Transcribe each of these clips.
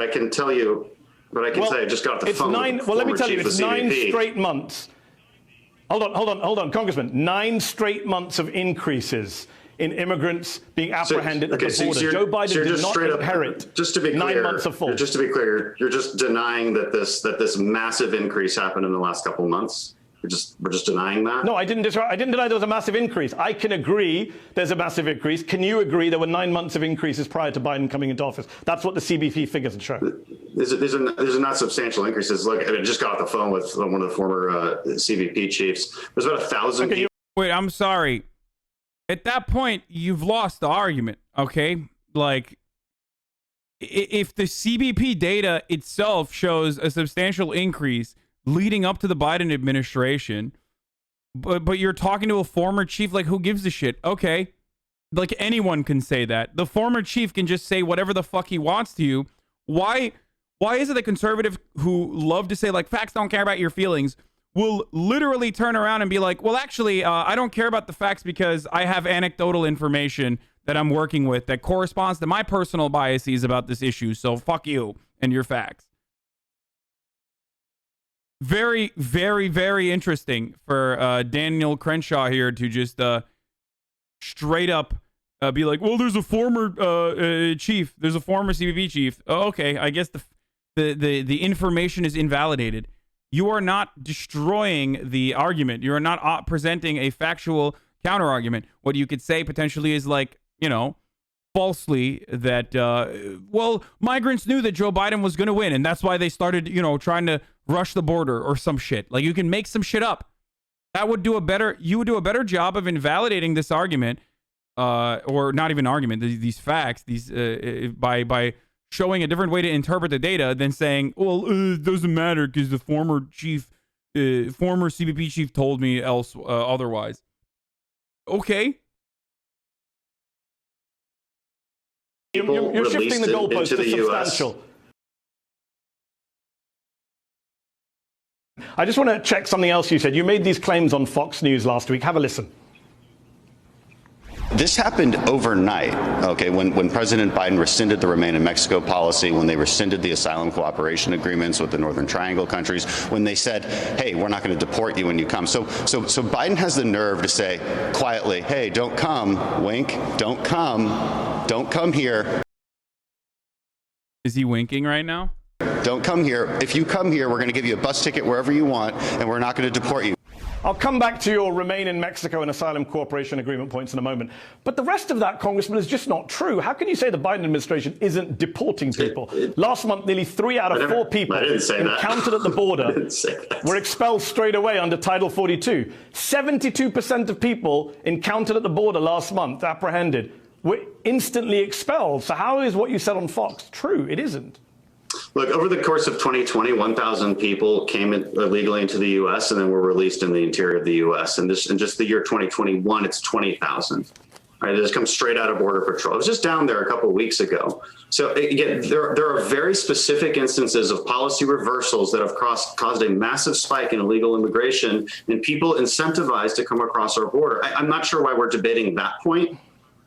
I can tell you, but I can say I just got the phone. Well, let me tell you, it's 9 straight months. Hold on, Congressman. 9 straight months of increases in immigrants being apprehended at the border. Joe Biden did not inherit just to be clear, 9 months of fault. Just to be clear, you're just denying that this massive increase happened in the last couple of months. We're just denying that? No, I didn't deny there was a massive increase. I can agree there's a massive increase. Can you agree there were 9 months of increases prior to Biden coming into office? That's what the CBP figures show. These are not substantial increases. Look, I just got off the phone with one of the former CBP chiefs. There's about 1,000 people. Wait, I'm sorry. At that point, you've lost the argument, okay? Like, if the CBP data itself shows a substantial increase leading up to the Biden administration, but you're talking to a former chief, like, who gives a shit? Okay, like, anyone can say that. The former chief can just say whatever the fuck he wants to you. Why is it the conservative who love to say, like, facts don't care about your feelings will literally turn around and be like, well, actually, I don't care about the facts because I have anecdotal information that I'm working with that corresponds to my personal biases about this issue, so fuck you and your facts. Very, very, very interesting for Daniel Crenshaw here to just straight up be like, well, there's a former chief. There's a former CBP chief. Oh, okay, I guess the information is invalidated. You are not destroying the argument. You are not presenting a factual counter-argument. What you could say potentially is like, you know, falsely that, well, migrants knew that Joe Biden was going to win, and that's why they started, you know, trying to rush the border or some shit. Like, you can make some shit up. That would do you would do a better job of invalidating this argument, or not even argument, these facts, by showing a different way to interpret the data than saying, well, it doesn't matter because the former CBP chief told me otherwise. Okay. You're shifting the goalpost to substantial. I just want to check something else you said. You made these claims on Fox News last week. Have a listen. This happened overnight, okay, when President Biden rescinded the Remain in Mexico policy, when they rescinded the asylum cooperation agreements with the Northern Triangle countries, when they said, hey, we're not going to deport you when you come. So Biden has the nerve to say quietly, hey, don't come, wink, don't come here. Is he winking right now? Don't come here. If you come here, we're going to give you a bus ticket wherever you want, and we're not going to deport you. I'll come back to your Remain in Mexico and asylum cooperation agreement points in a moment. But the rest of that, Congressman, is just not true. How can you say the Biden administration isn't deporting people? Last month, nearly 3 out of 4 people encountered at the border were expelled straight away under Title 42. 72% of people encountered at the border last month, apprehended, were instantly expelled. So how is what you said on Fox true? It isn't. Look, over the course of 2020, 1,000 people came illegally into the U.S. and then were released in the interior of the U.S. And in just the year 2021, it's 20,000. Right, it just comes straight out of Border Patrol. I was just down there a couple of weeks ago. So again, there are very specific instances of policy reversals that have caused a massive spike in illegal immigration and people incentivized to come across our border. I'm not sure why we're debating that point.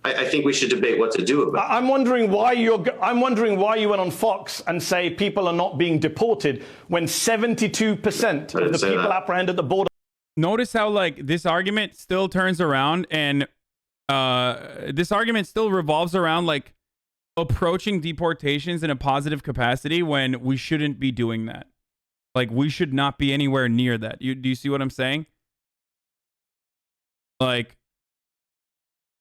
I think we should debate what to do about it. I'm wondering why you went on Fox and say people are not being deported when 72% of the people apprehended at the border. Notice how, like, this argument still turns around and this argument still revolves around, like, approaching deportations in a positive capacity when we shouldn't be doing that. Like, we should not be anywhere near that. Do you see what I'm saying? Like,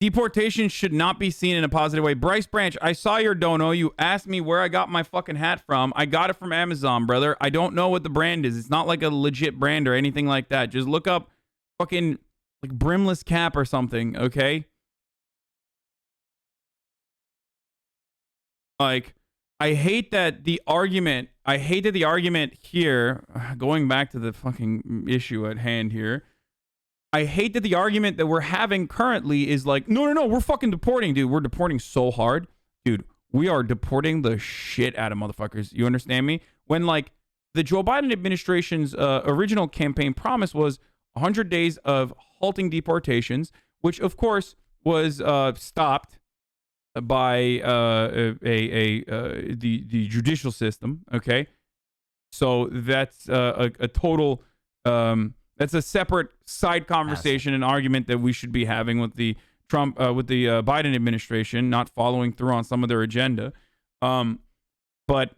deportation should not be seen in a positive way. Bryce Branch, I saw your dono. You asked me where I got my fucking hat from. I got it from Amazon, brother. I don't know what the brand is. It's not like a legit brand or anything like that. Just look up fucking like brimless cap or something, okay? Like, I hate that the argument here, going back to the fucking issue at hand here, I hate that the argument that we're having currently is like, no, we're fucking deporting, dude. We're deporting so hard. Dude, we are deporting the shit out of motherfuckers. You understand me? When, like, the Joe Biden administration's original campaign promise was 100 days of halting deportations, which, of course, was stopped by the judicial system. Okay, so that's a total that's a separate side conversation and argument that we should be having with the Biden administration not following through on some of their agenda. But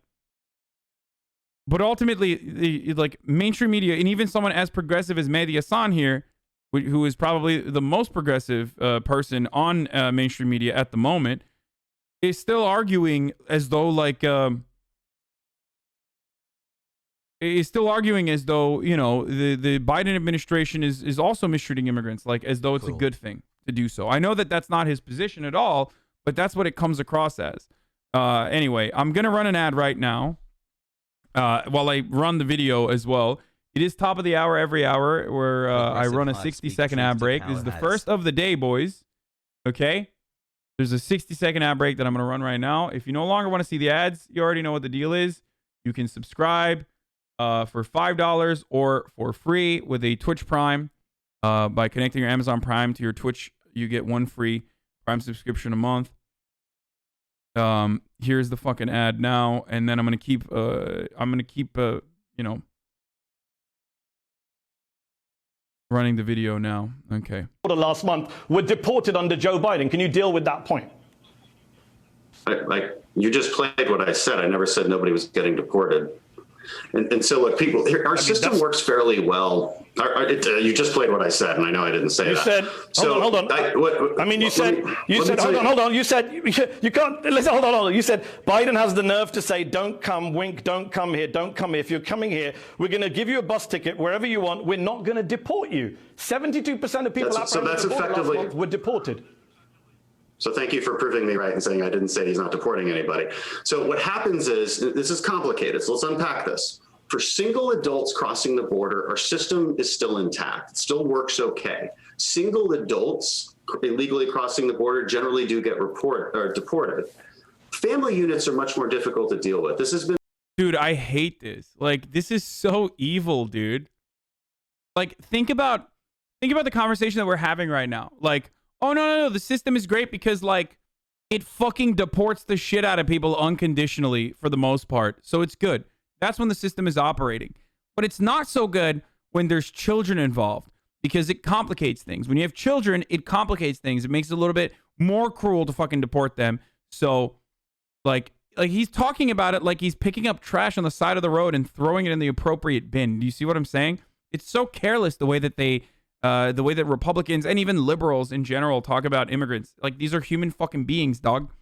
ultimately, like mainstream media and even someone as progressive as Mehdi Hassan here, who is probably the most progressive person on mainstream media at the moment, is still arguing as though the Biden administration is also mistreating immigrants, like as though it's a good thing to do so. I know that that's not his position at all, but that's what it comes across as. Anyway, I'm gonna run an ad right now while I run the video as well. It is top of the hour every hour where I run a 60-second ad break. This is the first of the day, boys. Okay? There's a 60-second ad break that I'm going to run right now. If you no longer want to see the ads, you already know what the deal is. You can subscribe for $5 or for free with a Twitch Prime. By connecting your Amazon Prime to your Twitch, you get one free Prime subscription a month. Here's the fucking ad now, and then I'm going to keep running the video now. Okay. Last month were deported under Joe Biden. Can you deal with that point? Like you just played what I said. I never said nobody was getting deported. And so look, people, our system works fairly well. You just played what I said, and I know I didn't say that. Said, hold on. You said, hold on. You said, you can't, listen, hold on. You said, Biden has the nerve to say, don't come, wink, don't come here. If you're coming here, we're going to give you a bus ticket wherever you want. We're not going to deport you. 72% of people outside the border last month were deported. So thank you for proving me right and saying I didn't say he's not deporting anybody. So what happens is, this is complicated, so let's unpack this. For single adults crossing the border, our system is still intact. It still works okay. Single adults illegally crossing the border generally do get deported. Family units are much more difficult to deal with. This has been... Dude, I hate this. Like, this is so evil, dude. Like, think about the conversation that we're having right now. Like, oh, no, the system is great because, like, it fucking deports the shit out of people unconditionally for the most part. So it's good. That's when the system is operating. But it's not so good when there's children involved because it complicates things. When you have children, it complicates things. It makes it a little bit more cruel to fucking deport them. So, like he's talking about it like he's picking up trash on the side of the road and throwing it in the appropriate bin. Do you see what I'm saying? It's so careless the way that the way that Republicans and even liberals in general talk about immigrants. Like, these are human fucking beings, dog.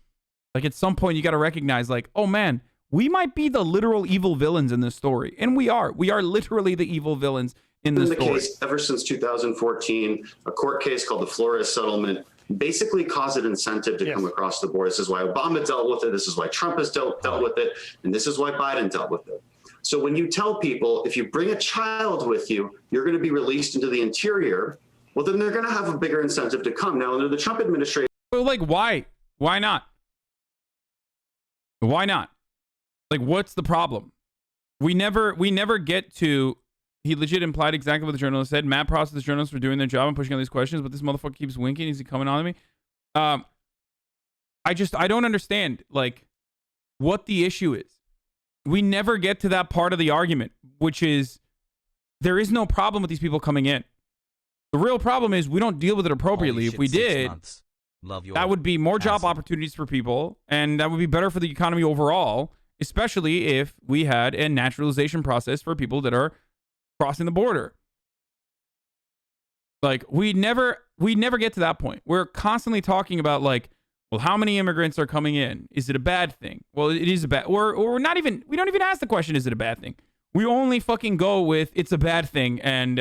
Like, at some point, you got to recognize, like, oh, man, we might be the literal evil villains in this story. And we are. We are literally the evil villains in this story. Case ever since 2014, a court case called the Flores settlement basically caused an incentive to come across the board. This is why Obama dealt with it. This is why Trump has dealt with it. And this is why Biden dealt with it. So when you tell people, if you bring a child with you, you're going to be released into the interior, well, then they're going to have a bigger incentive to come. Now, under the Trump administration... Well, like, why? Why not? Why not? Like, what's the problem? We never get to... He legit implied exactly what the journalist said. Mad props to the journalists for doing their job and pushing all these questions, but this motherfucker keeps winking. Is he coming on me? I don't understand, like, what the issue is. We never get to that part of the argument, which is there is no problem with these people coming in. The real problem is we don't deal with it appropriately. If we did, that would be more job opportunities for people, and that would be better for the economy overall, especially if we had a naturalization process for people that are crossing the border. Like, we never get to that point. We're constantly talking about, like, well, how many immigrants are coming in? Is it a bad thing? Well, it is a bad, or we don't even ask the question, is it a bad thing? We only fucking go with it's a bad thing, and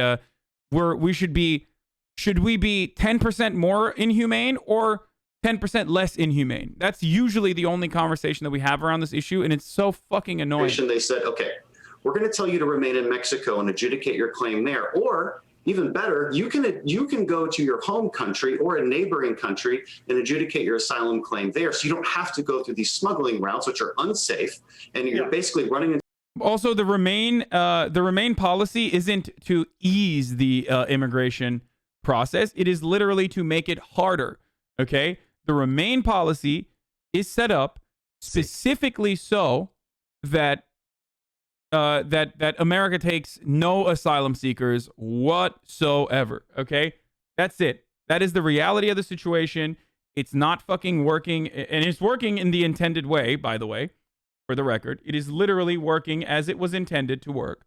should we be 10% more inhumane or 10% less inhumane? That's usually the only conversation that we have around this issue, and it's so fucking annoying. They said, okay, we're going to tell you to remain in Mexico and adjudicate your claim there, or even better, you can go to your home country or a neighboring country and adjudicate your asylum claim there. So you don't have to go through these smuggling routes, which are unsafe, and you're basically running into... Also, the Remain policy isn't to ease the immigration process. It is literally to make it harder. Okay, the Remain policy is set up specifically so that that America takes no asylum seekers whatsoever. Okay, that's it. That is the reality of the situation. It's not fucking working, and it's working in the intended way, by the way, for the record. It is literally working as it was intended to work,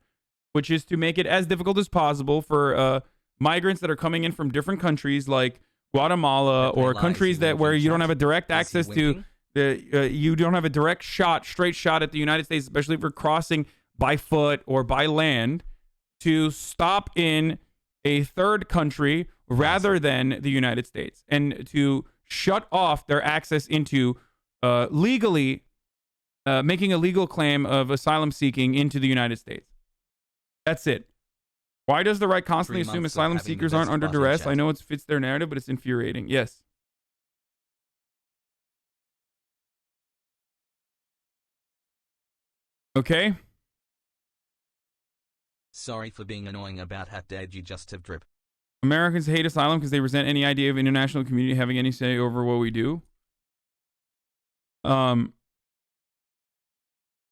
which is to make it as difficult as possible for migrants that are coming in from different countries like Guatemala or countries that where you don't have a direct access to, you don't have a direct shot, straight shot at the United States, especially if you're crossing by foot or by land, to stop in a third country rather than the United States, and to shut off their access into legally making a legal claim of asylum seeking into the United States. That's it. Why does the right constantly assume asylum seekers aren't under duress? I know it fits their narrative, but it's infuriating. Yes. Okay. Sorry for being annoying about how dare you just have drip. Americans hate asylum because they resent any idea of international community having any say over what we do.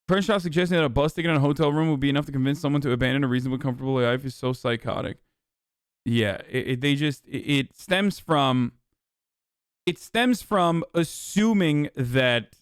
Crenshaw suggesting that a bus ticket in a hotel room would be enough to convince someone to abandon a reasonably comfortable life is so psychotic. Yeah, it stems from assuming that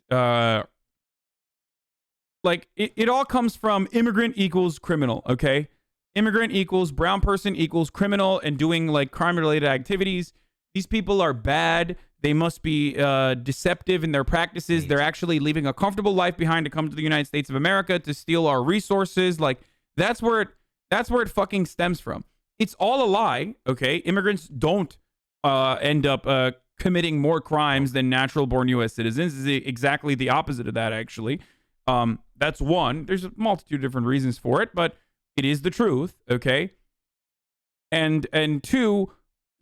it all comes from immigrant equals criminal, okay? Immigrant equals brown person equals criminal and doing like crime related activities. These people are bad. They must be deceptive in their practices. They're actually leaving a comfortable life behind to come to the United States of America to steal our resources. Like that's where it fucking stems from. It's all a lie, okay? Immigrants don't end up committing more crimes than natural born U.S. citizens. It's exactly the opposite of that, actually. That's one. There's a multitude of different reasons for it, but it is the truth, okay? And two,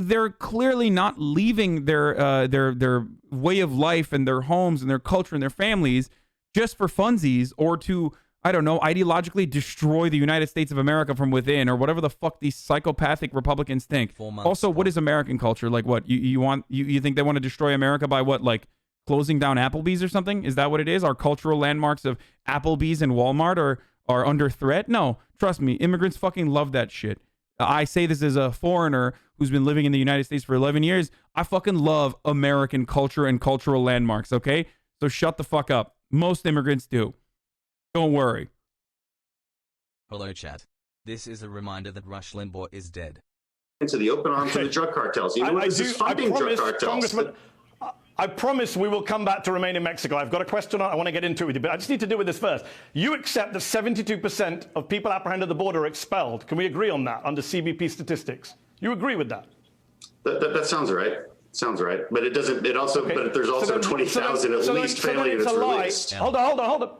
they're clearly not leaving their way of life and their homes and their culture and their families just for funsies or to, I don't know, ideologically destroy the United States of America from within or whatever the fuck these psychopathic Republicans think. Also, what is American culture? Like what? You think they want to destroy America by what? Like closing down Applebee's or something? Is that what it is? Our cultural landmarks of Applebee's and Walmart are under threat? No, trust me, immigrants fucking love that shit. I say this as a foreigner who's been living in the United States for 11 years. I fucking love American culture and cultural landmarks, okay? So shut the fuck up. Most immigrants do. Don't worry. Hello, chat. This is a reminder that Rush Limbaugh is dead. Into the open arms of the drug cartels. You know what this is funding drug cartels. I promise we will come back to remain in Mexico. I've got a question I want to get into with you, but I just need to deal with this first. You accept that 72% of people apprehended at the border are expelled. Can we agree on that under CBP statistics? You agree with that? That sounds right. Sounds right. But it doesn't, it also, okay. But there's also 20,000 at least family units released. Hold on.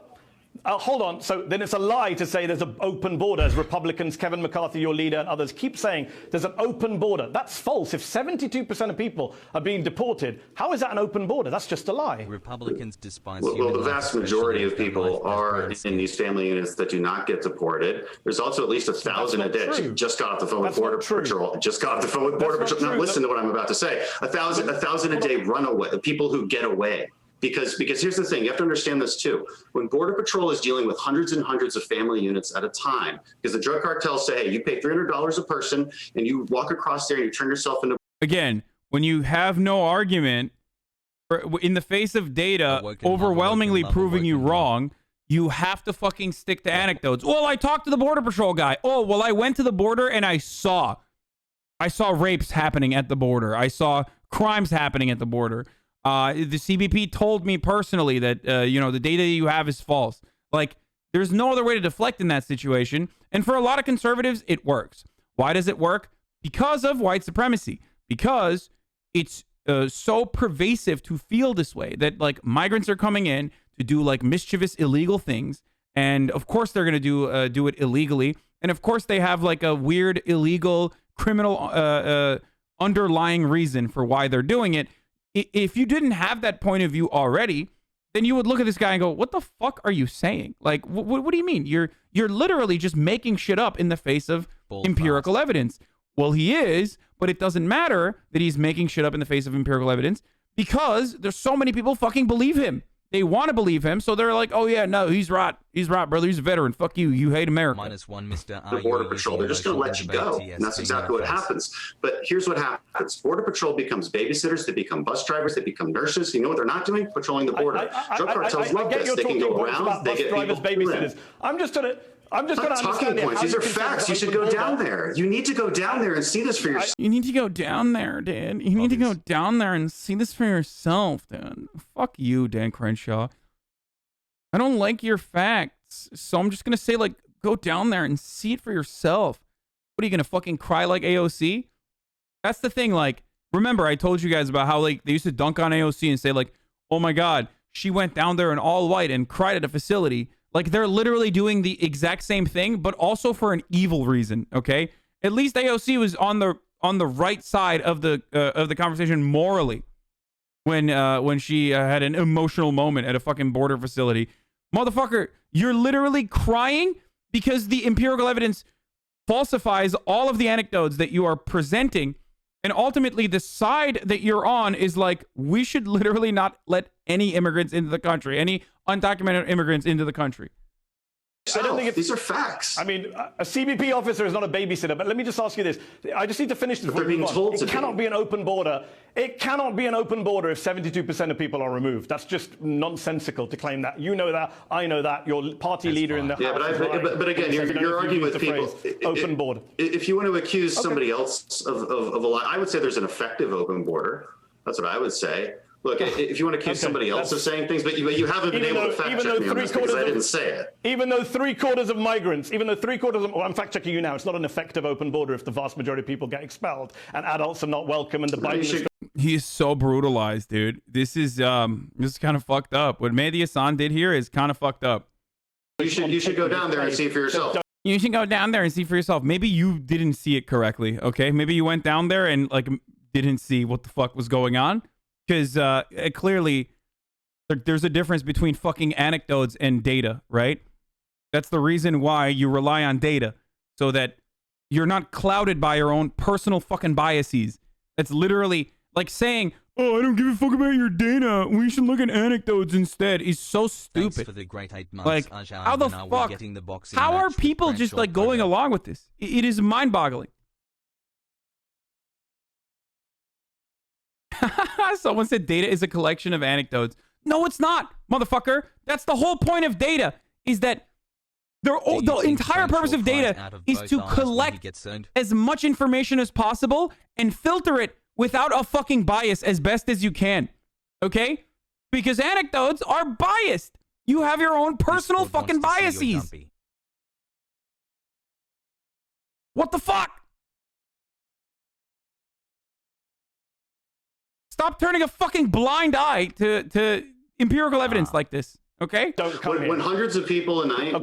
Hold on. So then it's a lie to say there's an open border, as Republicans, Kevin McCarthy, your leader, and others keep saying there's an open border. That's false. If 72% of people are being deported, how is that an open border? That's just a lie. Republicans despise well, the vast majority of people are in these family units that do not get deported. There's also at least 1,000 a day. Just got off the phone with Border Patrol. Just got off the phone with Border Patrol. Now listen to what I'm about to say. 1,000 a day runaway, people who get away. Because here's the thing, you have to understand this too. When Border Patrol is dealing with hundreds and hundreds of family units at a time, because the drug cartels say, hey, you pay $300 a person and you walk across there and you turn yourself into... Again, when you have no argument, in the face of data overwhelmingly proving you wrong, you have to fucking stick to anecdotes. Well, I talked to the Border Patrol guy. Oh, well, I went to the border and I saw rapes happening at the border. I saw crimes happening at the border. The CBP told me personally that, the data you have is false. Like, there's no other way to deflect in that situation. And for a lot of conservatives, it works. Why does it work? Because of white supremacy. Because it's so pervasive to feel this way that, like, migrants are coming in to do, like, mischievous, illegal things. And, of course, they're going to do it illegally. And, of course, they have, like, a weird, illegal, criminal underlying reason for why they're doing it. If you didn't have that point of view already, then you would look at this guy and go, what the fuck are you saying? Like, what do you mean? You're literally just making shit up in the face of empirical evidence. Well, he is, but it doesn't matter that he's making shit up in the face of empirical evidence because there's so many people fucking believe him. They want to believe him, so they're like, oh yeah, no, he's right. He's right, brother. He's a veteran. Fuck you. You hate America. -1, Mr. The Border Patrol, they're just going to let you go. And that's exactly what happens. But here's what happens. Border Patrol becomes babysitters. They become bus drivers. They become nurses. You know what they're not doing? Patrolling the border. Drug cartels love this. They can go around. They get people babysitters. I'm just going to talking points. These are facts. You should go down there. You need to go down there and see this for yourself. You need to go down there, dude. You need to go down there and see this for yourself, dude. Fuck you, Dan Crenshaw. I don't like your facts, so I'm just going to say, like, go down there and see it for yourself. What, are you going to fucking cry like AOC? That's the thing, like, remember, I told you guys about how, like, they used to dunk on AOC and say, like, oh my God, she went down there in all white and cried at a facility. Like, they're literally doing the exact same thing, but also for an evil reason, okay? At least AOC was on the right side of the conversation morally when she had an emotional moment at a fucking border facility. Motherfucker, you're literally crying because the empirical evidence falsifies all of the anecdotes that you are presenting, and ultimately the side that you're on is like, we should literally not let any immigrants into the country, any undocumented immigrants into the country. I don't think these are facts. I mean, a CBP officer is not a babysitter, but let me just ask you this. I just need to finish this. They're being told to be. It cannot be an open border. It cannot be an open border if 72% of people are removed. That's just nonsensical to claim that. You know that. I know that. Your party leader in the House. Yeah, but again, you're arguing with people. Open border. If you want to accuse somebody else of a lie, I would say there's an effective open border. That's what I would say. Look, if you want to accuse somebody else of saying things, but you haven't been able to fact check me on this because I didn't say it. Even though 3/4 of migrants, well, I'm fact checking you now, it's not an effective open border if the vast majority of people get expelled and adults are not welcome and the Biden. He is so brutalized, dude. This is kind of fucked up. What Mehdi Hassan did here is kind of fucked up. You should go down there and see for yourself. You should go down there and see for yourself. Maybe you didn't see it correctly, okay? Maybe you went down there and like didn't see what the fuck was going on. Because clearly, there's a difference between fucking anecdotes and data, right? That's the reason why you rely on data, so that you're not clouded by your own personal fucking biases. That's literally like saying, oh, I don't give a fuck about your data. We should look at anecdotes instead. Is so stupid. Thanks for the great 8 months, like, how the fuck? How are people just like going along with this? It is mind-boggling. Someone said data is a collection of anecdotes. No, it's not, motherfucker. That's the whole point of data, is that the entire purpose of data is to collect as much information as possible and filter it without a fucking bias as best as you can. Okay? Because anecdotes are biased. You have your own personal fucking biases. What the fuck? Stop turning a fucking blind eye to empirical evidence like this, okay? When hundreds of people a night,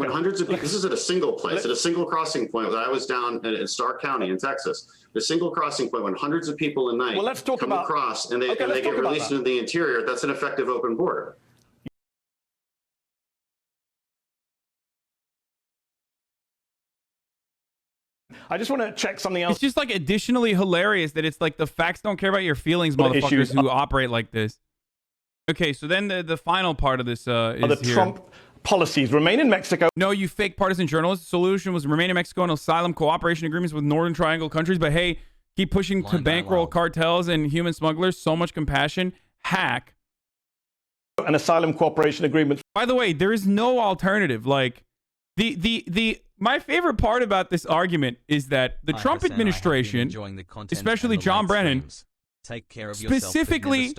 this is at a single place, at a single crossing point. I was down in Starr County in Texas, a single crossing point when hundreds of people a night come across and they get released into the interior. That's an effective open border. I just want to check something else. It's just like additionally hilarious that it's like the facts don't care about your feelings, motherfuckers who operate like this. Okay, so then the final part of this is the Trump policies. Remain in Mexico. No, you fake partisan journalists. The solution was remain in Mexico and asylum cooperation agreements with Northern Triangle countries. But hey, keep pushing to bankroll cartels and human smugglers. So much compassion. Hack. An asylum cooperation agreement. By the way, there is no alternative. Like my favorite part about this argument is that the Trump administration, especially John Brennan, specifically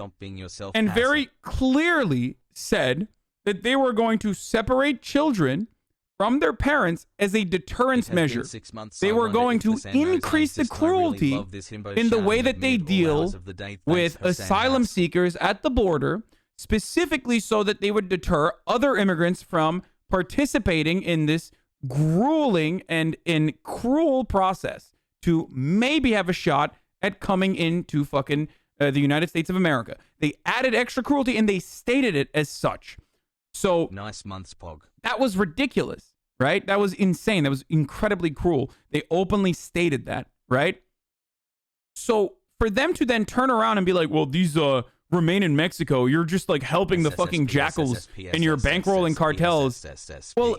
and very clearly said that they were going to separate children from their parents as a deterrence measure. They were going to increase the cruelty in the way that they deal with asylum seekers at the border, specifically so that they would deter other immigrants from participating in this grueling and cruel process to maybe have a shot at coming into fucking the United States of America. They added extra cruelty and they stated it as such. So nice months, Pog. That was ridiculous, right? That was insane. That was incredibly cruel. They openly stated that, right? So for them to then turn around and be like, well, these remain in Mexico. You're just like helping the fucking jackals and you're bankrolling cartels. Well,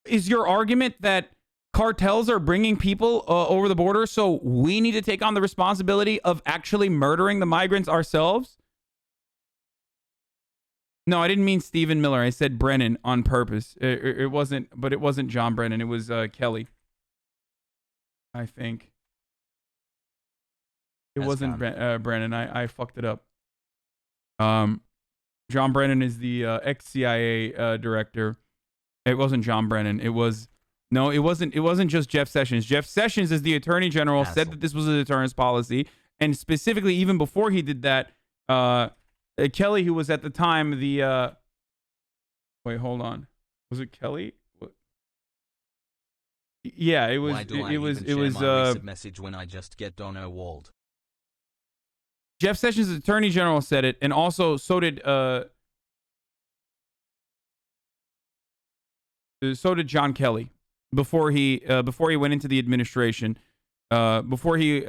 is your argument that cartels are bringing people over the border, so we need to take on the responsibility of actually murdering the migrants ourselves? No, I didn't mean Stephen Miller. I said Brennan on purpose. It wasn't, but it wasn't John Brennan. It was Kelly. I think. It wasn't Brennan. I fucked it up. John Brennan is the ex-CIA director. It wasn't John Brennan. It wasn't just Jeff Sessions. Jeff Sessions, as the Attorney General, said that this was a deterrence policy, and specifically, even before he did that, Kelly, who was at the time the wait, hold on, was it Kelly? What? Yeah, it was. It was. Message when I just get Donowald. Jeff Sessions, the Attorney General, said it, and also so did John Kelly before he went into the administration, before he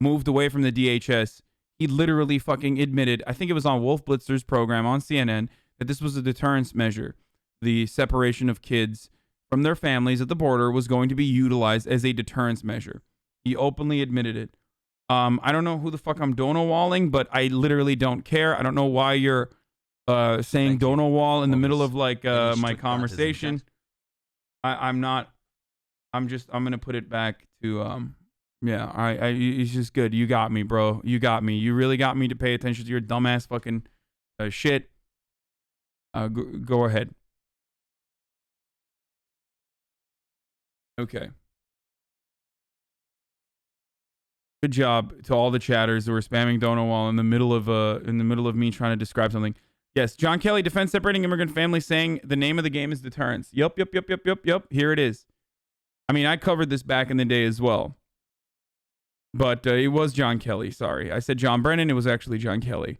moved away from the DHS. He literally fucking admitted, I think it was on Wolf Blitzer's program on CNN, that this was a deterrence measure. The separation of kids from their families at the border was going to be utilized as a deterrence measure. He openly admitted it. I don't know who the fuck I'm Donowalling, but I literally don't care. I don't know why you're saying Donowall in the middle of like my conversation. I'm not. I'm gonna put it back to yeah. It's just good. You got me, bro. You got me. You really got me to pay attention to your dumbass fucking shit. Go ahead. Okay. Good job to all the chatters who were spamming Donowall in the middle of me trying to describe something. Yes, John Kelly defends separating immigrant families, saying the name of the game is deterrence. Yup. Here it is. I mean, I covered this back in the day as well. But it was John Kelly. Sorry. I said John Brennan. It was actually John Kelly.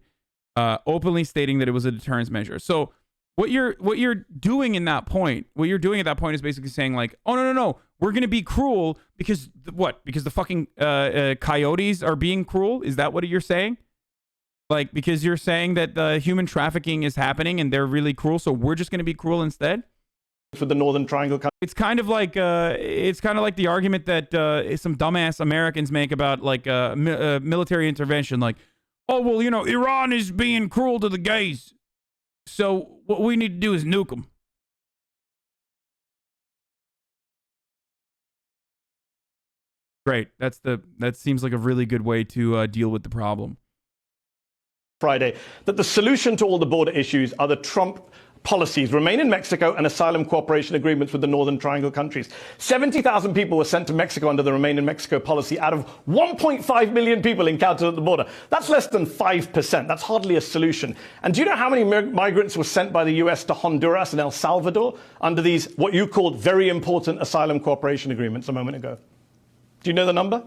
Openly stating that it was a deterrence measure. So what you're doing in that point, is basically saying like, oh, no. We're going to be cruel because what? Because the fucking coyotes are being cruel? Is that what you're saying? Like, because you're saying that human trafficking is happening and they're really cruel, so we're just going to be cruel instead? For the Northern Triangle countries. It's kind of like the argument that some dumbass Americans make about like military intervention. Like, oh, well, Iran is being cruel to the gays. So what we need to do is nuke them. Great. That seems like a really good way to deal with the problem. Friday, that the solution to all the border issues are the Trump policies, remain in Mexico, and asylum cooperation agreements with the Northern Triangle countries. 70,000 people were sent to Mexico under the remain in Mexico policy out of 1.5 million people encountered at the border. That's less than 5%. That's hardly a solution. And do you know how many migrants were sent by the US to Honduras and El Salvador under these, what you called very important asylum cooperation agreements a moment ago? Do you know the number?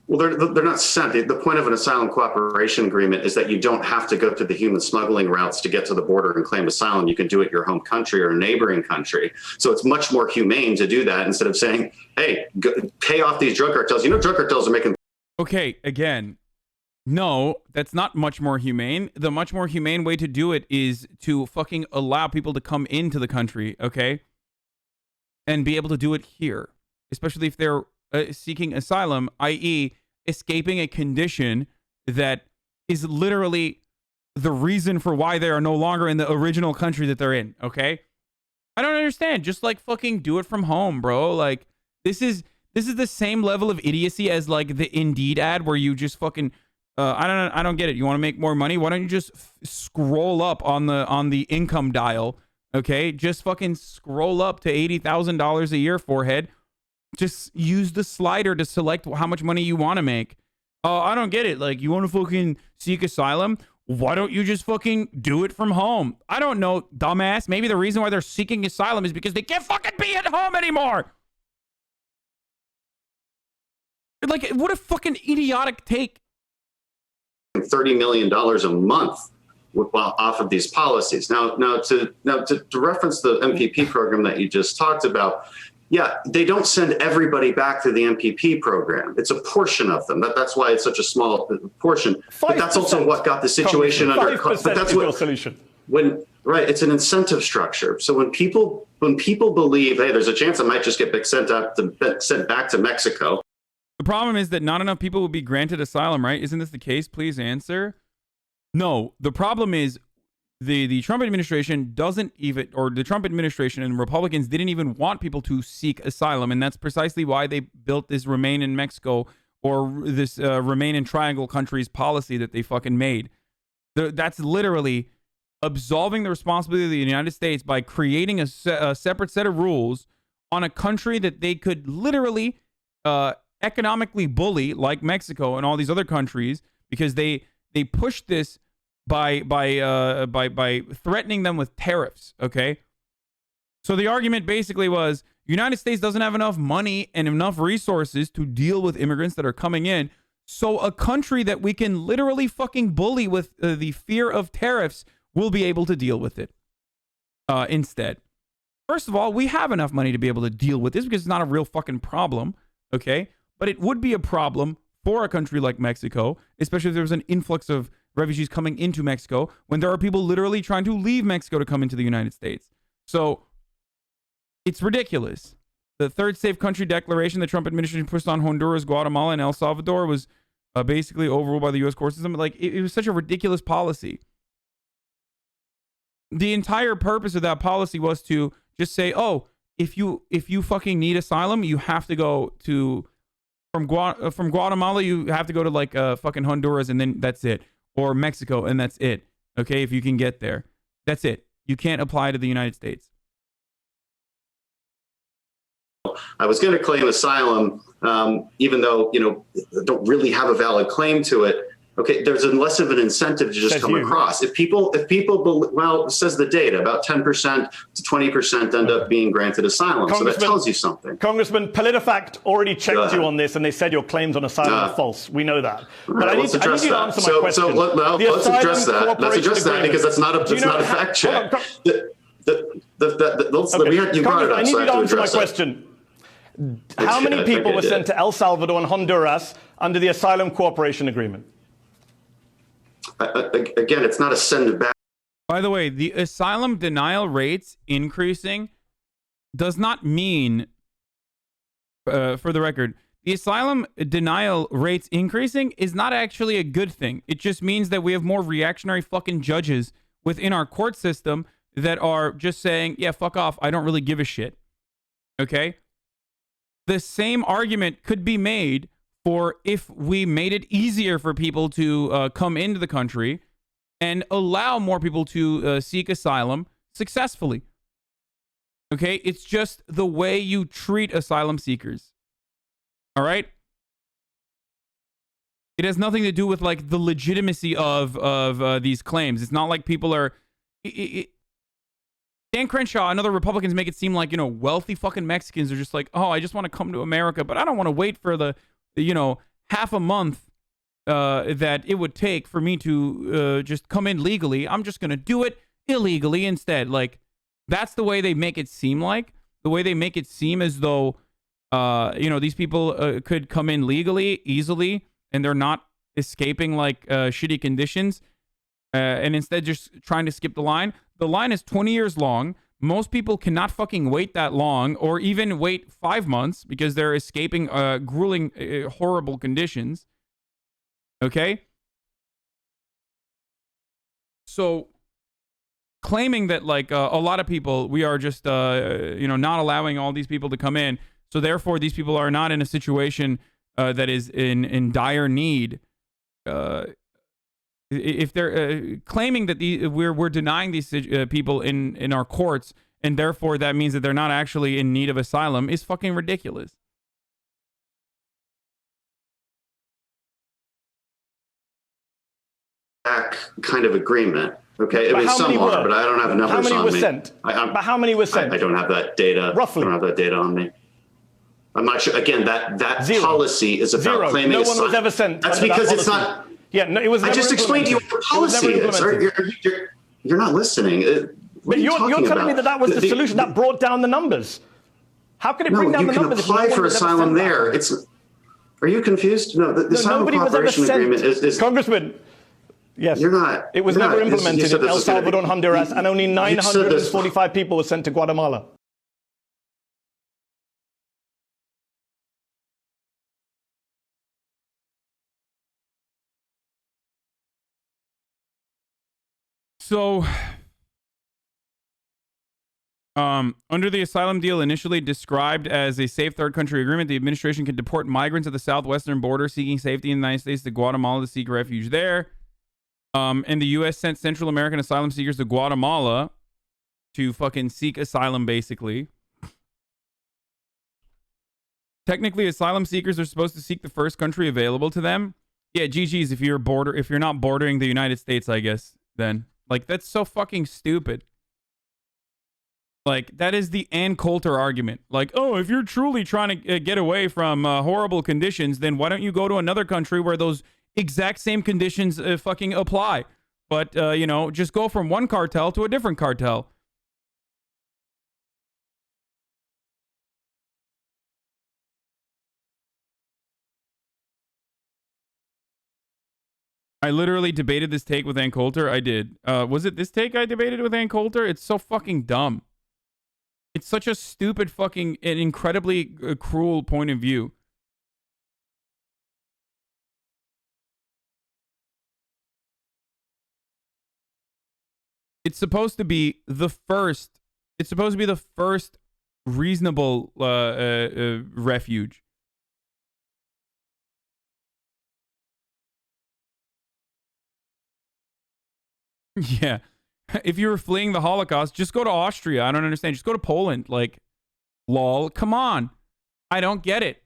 Well, they're not sent. The point of an asylum cooperation agreement is that you don't have to go to the human smuggling routes to get to the border and claim asylum. You can do it in your home country or a neighboring country. So it's much more humane to do that instead of saying, hey, pay off these drug cartels. Drug cartels are making... Okay, again, no, that's not much more humane. The much more humane way to do it is to fucking allow people to come into the country, okay? And be able to do it here, especially if they're seeking asylum, i.e. escaping a condition that is literally the reason for why they are no longer in the original country that they're in, okay? I don't understand. Just like fucking do it from home, bro. Like this is the same level of idiocy as like the Indeed ad where you just fucking I don't get it. You want to make more money? Why don't you just scroll up on the income dial, okay? Just fucking scroll up to $80,000 a year, forehead. Just use the slider to select how much money you want to make. Oh, I don't get it. Like, you want to fucking seek asylum? Why don't you just fucking do it from home? I don't know, dumbass. Maybe the reason why they're seeking asylum is because they can't fucking be at home anymore. Like, what a fucking idiotic take. $30 million a month off of these policies. Now to reference the MPP program that you just talked about, Yeah, they don't send everybody back to the MPP program. It's a portion of them. That's why it's such a small portion. But that's also what got the situation under. But that's what solution. Right, it's an incentive structure. So when people believe, hey, there's a chance I might just get sent back to Mexico. The problem is that not enough people will be granted asylum, right? Isn't this the case? Please answer. No, the problem is the Trump administration doesn't even, or the Trump administration and Republicans didn't even want people to seek asylum. And that's precisely why they built this Remain in Mexico or this Remain in Triangle countries policy that they fucking made. That's literally absolving the responsibility of the United States by creating a separate set of rules on a country that they could literally economically bully, like Mexico and all these other countries, because they pushed this by threatening them with tariffs. Okay, so the argument basically was United States doesn't have enough money and enough resources to deal with immigrants that are coming in. So a country that we can literally fucking bully with the fear of tariffs will be able to deal with it instead. First of all, we have enough money to be able to deal with this because it's not a real fucking problem. Okay, but it would be a problem for a country like Mexico, especially if there was an influx of refugees coming into Mexico when there are people literally trying to leave Mexico to come into the United States. So it's ridiculous. The third safe country declaration the Trump administration pushed on Honduras, Guatemala, and El Salvador was basically overruled by the U.S. court system. Like, it was such a ridiculous policy. The entire purpose of that policy was to just say, oh, if you fucking need asylum, you have to go to from Guatemala, you have to go to like fucking Honduras, and then that's it. Or Mexico, and that's it. Okay, if you can get there. That's it. You can't apply to the United States. I was going to claim asylum, even though, I don't really have a valid claim to it. Okay, there's less of an incentive to just come across. If people, well, it says the data, about 10% to 20% end up being granted asylum. So that tells you something. Congressman, PolitiFact already checked you on this, and they said your claims on asylum are false. We know that. But right, I need you to answer my question. So let's address that. Let's address that because that's not a fact check. You brought it up. I need you to answer my question. How many people were sent to El Salvador and Honduras under the Asylum Cooperation Agreement? Again, it's not a send back. By the way, the asylum denial rates increasing does not mean, for the record, the asylum denial rates increasing is not actually a good thing. It just means that we have more reactionary fucking judges within our court system that are just saying, yeah, fuck off, I don't really give a shit. Okay? The same argument could be made for if we made it easier for people to come into the country and allow more people to seek asylum successfully. Okay? It's just the way you treat asylum seekers. All right? It has nothing to do with like the legitimacy of these claims. It's not like people are... Dan Crenshaw and other Republicans make it seem like, wealthy fucking Mexicans are just like, oh, I just want to come to America, but I don't want to wait for the half a month that it would take for me to just come in legally. I'm just going to do it illegally instead. Like, that's the way they make it seem like. The way they make it seem as though, these people could come in legally, easily, and they're not escaping, like, shitty conditions, and instead just trying to skip the line. The line is 20 years long. Most people cannot fucking wait that long or even wait 5 months because they're escaping grueling, horrible conditions. Okay? So, claiming that, like, a lot of people, we are just, not allowing all these people to come in, so therefore these people are not in a situation that is in dire need. If they're claiming that we're denying these people in our courts, and therefore that means that they're not actually in need of asylum, is fucking ridiculous. Kind of agreement. Okay, it was somewhat, but I don't have numbers on me. How many were sent? But how many were sent? I don't have that data. Roughly. I don't have that data on me. I'm not sure. Again, that policy is about claiming no one was ever sent. That's because it's not. Yeah, no, it was. I just explained to you what the policy is. You're not listening. But you're telling me that was the solution that brought down the numbers. How can it No, bring down you the can numbers? apply for asylum there. Are you confused? No, the asylum nobody was ever cooperation sent. agreement is Congressman, yes. You're not. It was you're never not- implemented you said in this El was gonna be- Salvador and Honduras, and only you said this- 945 people were sent to Guatemala. So, under the asylum deal initially described as a safe third country agreement, the administration can deport migrants at the southwestern border seeking safety in the United States to Guatemala to seek refuge there. And the U.S. sent Central American asylum seekers to Guatemala to fucking seek asylum, basically. Technically, asylum seekers are supposed to seek the first country available to them. Yeah, GG's if you're not bordering the United States, I guess, then. Like, that's so fucking stupid. Like, that is the Ann Coulter argument. Like, oh, if you're truly trying to get away from horrible conditions, then why don't you go to another country where those exact same conditions fucking apply? But, you know, just go from one cartel to a different cartel. I literally debated this take with Ann Coulter. I did. Was it this take I debated with Ann Coulter? It's so fucking dumb. It's such a stupid fucking, an incredibly cruel point of view. It's supposed to be the first. It's supposed to be the first reasonable refuge. Yeah. If you were fleeing the Holocaust, just go to Austria. I don't understand. Just go to Poland. Like, lol. Come on. I don't get it.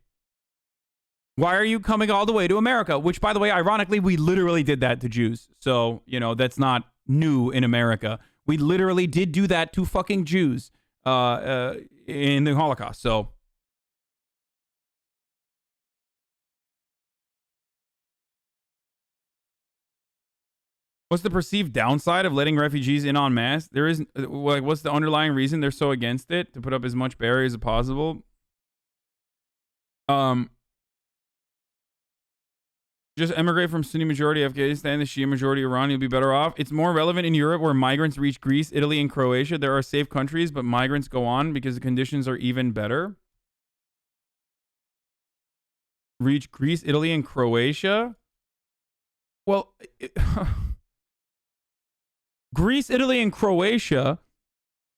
Why are you coming all the way to America? Which, by the way, ironically, we literally did that to Jews. So, you know, that's not new in America. We literally did do that to fucking Jews in the Holocaust. So, what's the perceived downside of letting refugees in en masse? There is, like, what's the underlying reason they're so against it? To put up as much barriers as possible. Just emigrate from Sunni majority Afghanistan to Shia majority Iran. You'll be better off. It's more relevant in Europe where migrants reach Greece, Italy, and Croatia. There are safe countries, but migrants go on because the conditions are even better. Reach Greece, Italy, and Croatia. Well, Greece, Italy, and Croatia,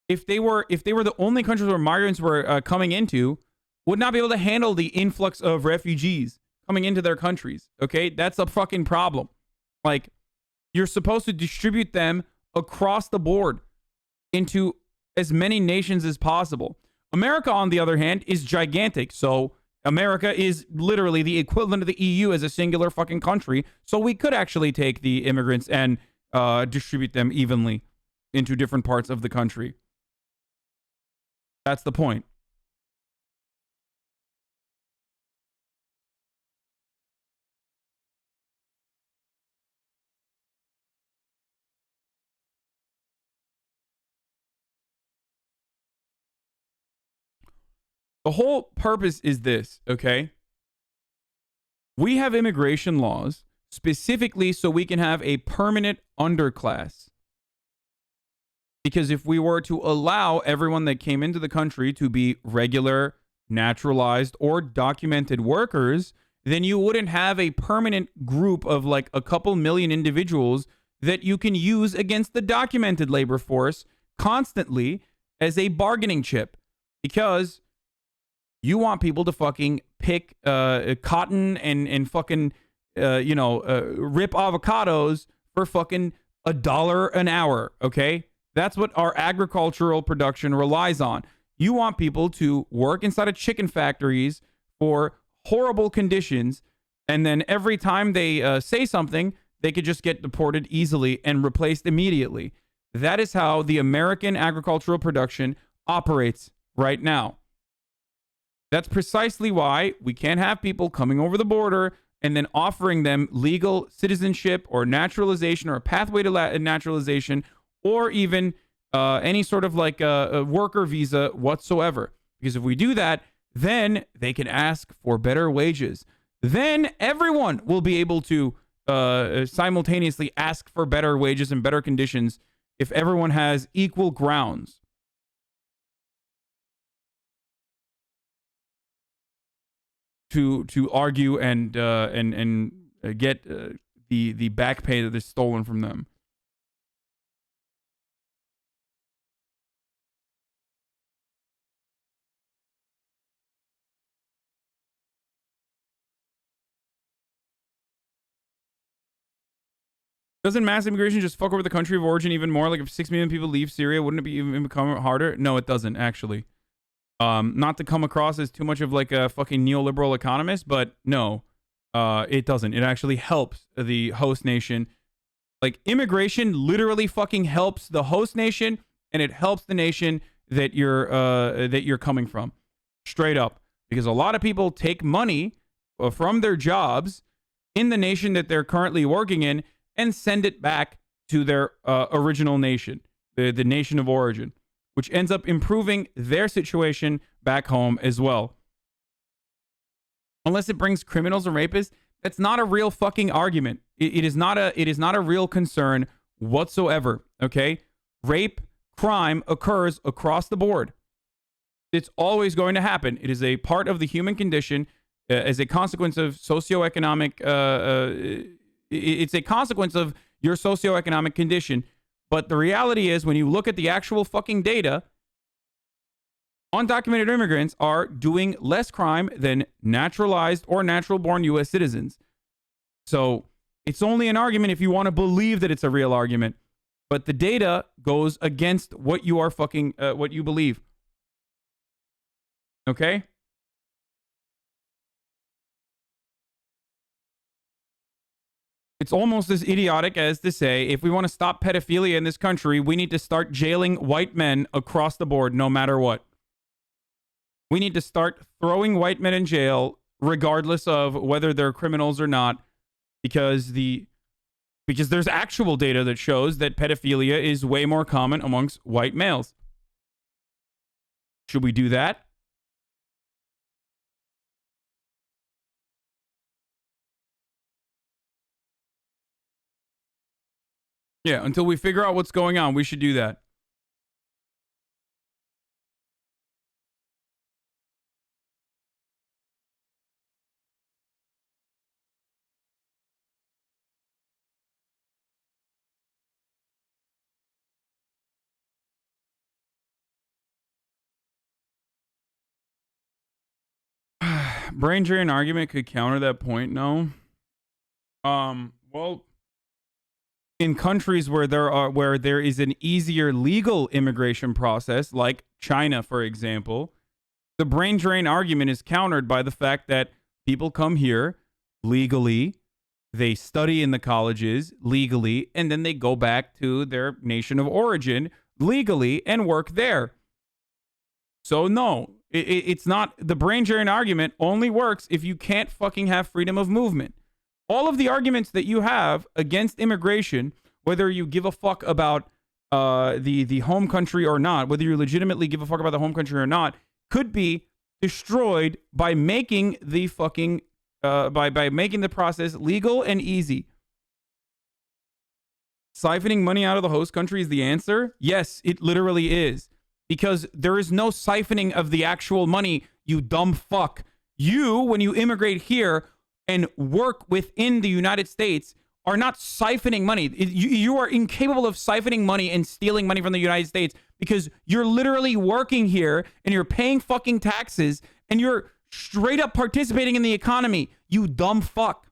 if they were the only countries where migrants were coming into, would not be able to handle the influx of refugees coming into their countries. Okay, that's a fucking problem. Like, you're supposed to distribute them across the board into as many nations as possible. America, on the other hand, is gigantic. So America is literally the equivalent of the EU as a singular fucking country. So we could actually take the immigrants and distribute them evenly into different parts of the country. That's the point. The whole purpose is this, okay? We have immigration laws specifically so we can have a permanent underclass. Because if we were to allow everyone that came into the country to be regular, naturalized, or documented workers, then you wouldn't have a permanent group of like a couple million individuals that you can use against the documented labor force constantly as a bargaining chip. Because you want people to fucking pick cotton and fucking, rip avocados for fucking $1 an hour, okay? That's what our agricultural production relies on. You want people to work inside of chicken factories for horrible conditions, and then every time they say something, they could just get deported easily and replaced immediately. That is how the American agricultural production operates right now. That's precisely why we can't have people coming over the border and then offering them legal citizenship or naturalization or a pathway to naturalization or even any sort of like a worker visa whatsoever. Because if we do that, then they can ask for better wages. Then everyone will be able to simultaneously ask for better wages and better conditions if everyone has equal grounds. To argue and get the back pay that is stolen from them. Doesn't mass immigration just fuck over the country of origin even more? Like if 6 million people leave Syria, wouldn't it be even become harder? No, it doesn't actually. Not to come across as too much of like a fucking neoliberal economist, but no, it doesn't. It actually helps the host nation. Like immigration literally fucking helps the host nation, and it helps the nation that you're coming from. Straight up, because a lot of people take money from their jobs in the nation that they're currently working in and send it back to their original nation, the nation of origin, which ends up improving their situation back home as well. Unless it brings criminals or rapists, that's not a real fucking argument. It is not a real concern whatsoever. Okay, rape, crime occurs across the board. It's always going to happen. It is a part of the human condition as a consequence of socioeconomic. It's a consequence of your socioeconomic condition. But the reality is, when you look at the actual fucking data, undocumented immigrants are doing less crime than naturalized or natural-born U.S. citizens. So it's only an argument if you want to believe that it's a real argument. But the data goes against what you are fucking, what you believe. Okay? It's almost as idiotic as to say, if we want to stop pedophilia in this country, we need to start jailing white men across the board, no matter what. We need to start throwing white men in jail, regardless of whether they're criminals or not, because there's actual data that shows that pedophilia is way more common amongst white males. Should we do that? Yeah, until we figure out what's going on, we should do that. Brain drain argument could counter that point, no? Well, in countries where there is an easier legal immigration process, like China, for example, the brain drain argument is countered by the fact that people come here legally, they study in the colleges legally, and then they go back to their nation of origin legally and work there. So no, it's not, the brain drain argument only works if you can't fucking have freedom of movement. All of the arguments that you have against immigration, whether you give a fuck about the home country or not, whether you legitimately give a fuck about the home country or not, could be destroyed by making the fucking by making the process legal and easy. Siphoning money out of the host country is the answer? Yes, it literally is. Because there is no siphoning of the actual money, you dumb fuck. You, when you immigrate here and work within the United States, are not siphoning money. You are incapable of siphoning money and stealing money from the United States because you're literally working here and you're paying fucking taxes and you're straight up participating in the economy. You dumb fuck.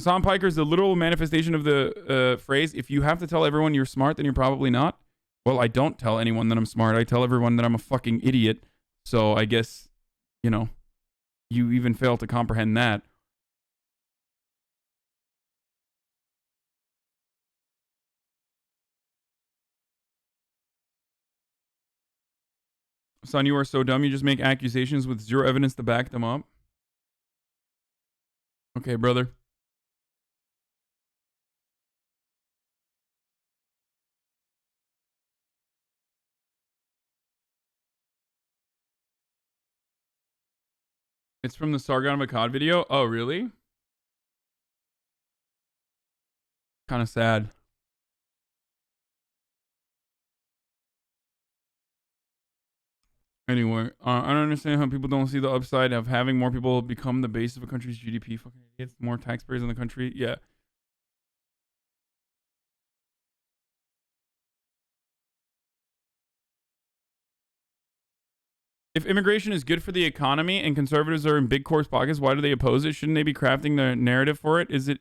Sam Piker is the literal manifestation of the phrase, if you have to tell everyone you're smart, then you're probably not. Well, I don't tell anyone that I'm smart. I tell everyone that I'm a fucking idiot. So I guess, you know, you even fail to comprehend that. Son, you are so dumb. You just make accusations with zero evidence to back them up. Okay, brother. It's from the Sargon of Akkad video. Oh, really? Kind of sad. Anyway, I don't understand how people don't see the upside of having more people become the base of a country's GDP. Fucking idiots. More taxpayers in the country. Yeah. If immigration is good for the economy and conservatives are in big corpse pockets, why do they oppose it? Shouldn't they be crafting the narrative for it? Is it